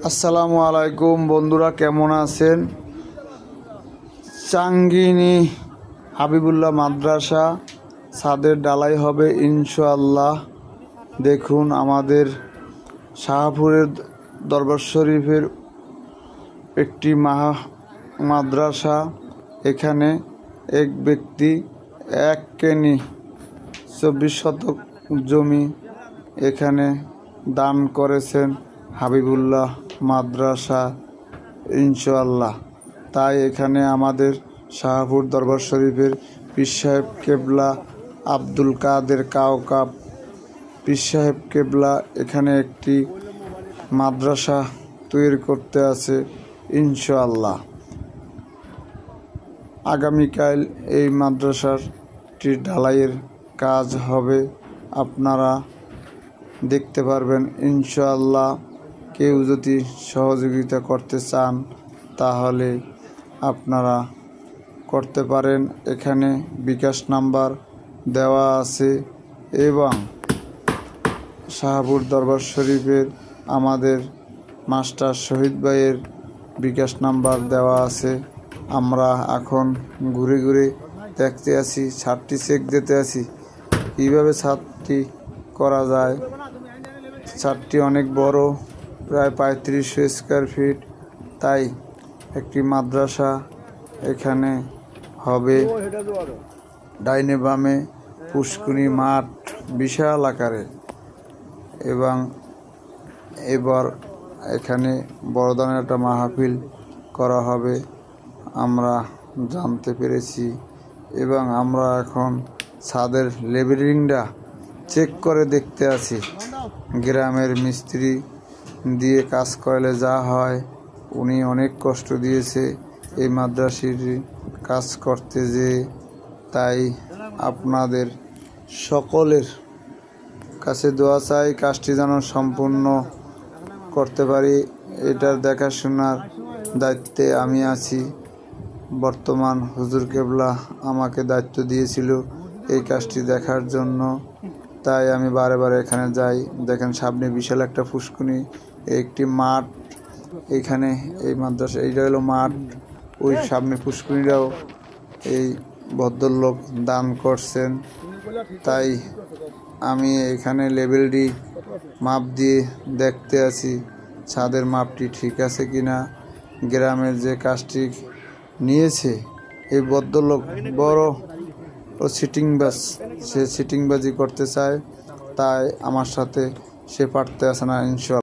আসসালামু আলাইকুম বন্ধুরা, কেমন আছেন? চাঙ্গিনী হাবিবুল্লাহ মাদ্রাসা ছাদের ঢালাই হবে ইনশাআল্লাহ। দেখুন, আমাদের শাহপুরের দরবার শরীফের একটি মাদ্রাসা। এখানে এক ব্যক্তি 1 কেনি 24 শতক জমি এখানে দান করেছেন হাবিবুল্লাহ মাদ্রাসা ইনশাআল্লাহ। তাই এখানে আমাদের শাহপুর দরবার শরীফের পীর সাহেব কেবলা আব্দুল কাদের কাওকাব পীর সাহেব কেবলা এখানে একটি মাদ্রাসা তৈরি করতে আছে ইনশাআল্লাহ। আগামীকাল এই মাদ্রাসাটি ঢালাইয়ের কাজ হবে, আপনারা দেখতে পারবেন ইনশাআল্লাহ। কেউ যদি সহযোগিতা করতে চান তাহলে আপনারা করতে পারেন। এখানে বিকাশ নাম্বার দেওয়া আছে এবং শাহপুর দরবার শরীফের আমাদের মাস্টার শহীদ ভাইয়ের বিকাশ নাম্বার দেওয়া আছে। আমরা এখন ঘুরে ঘুরে দেখতে আছি, ছাদটি চেক দিতে আছি কীভাবে ছাদটি করা যায়। ছাদটি অনেক বড়, প্রায় 3500 স্কোয়ার ফিট। তাই একটি মাদ্রাসা এখানে হবে। ডাইনে বামে পুষ্কুনি মাঠ বিশাল আকারের, এবং এবার এখানে বড় ধরনের একটা মাহফিল করা হবে আমরা জানতে পেরেছি। এবং আমরা এখন ছাদের লেবেলিংটা চেক করে দেখতে আছি। গ্রামের মিস্ত্রি দিয়ে কাজ করলে যা হয়, উনি অনেক কষ্ট দিয়েছে এই মাদ্রাসার কাজ করতে যে। তাই আপনাদের সকলের কাছে দোয়া চাই, কাজটি যেন সম্পূর্ণ করতে পারি। এটার দেখাশোনার দায়িত্বে আমি আছি। বর্তমান হুজুর কেবলা আমাকে দায়িত্ব দিয়েছিল এই কাজটি দেখার জন্য। তাই আমি বারে বারে এখানে যাই। দেখেন সামনে বিশাল একটা পুষ্কুনি, একটি মাঠ। এখানে এই মাদ্রাসা, এইটা হলো মাঠ। ওই সামনে পুষ্কুনিটাও এই ভদ্রলোক দান করছেন। তাই আমি এখানে লেভেলটি মাপ দিয়ে দেখতে আছি ছাদের মাপটি ঠিক আছে কিনা। গ্রামের যে কাজটি নিয়েছে এই ভদ্রলোক বড় ও সিটিংবাজ, সে সিটিংবাজি করতে চায়। তাই আমার সাথে সে পারতে আসে না ইনশাআল্লাহ।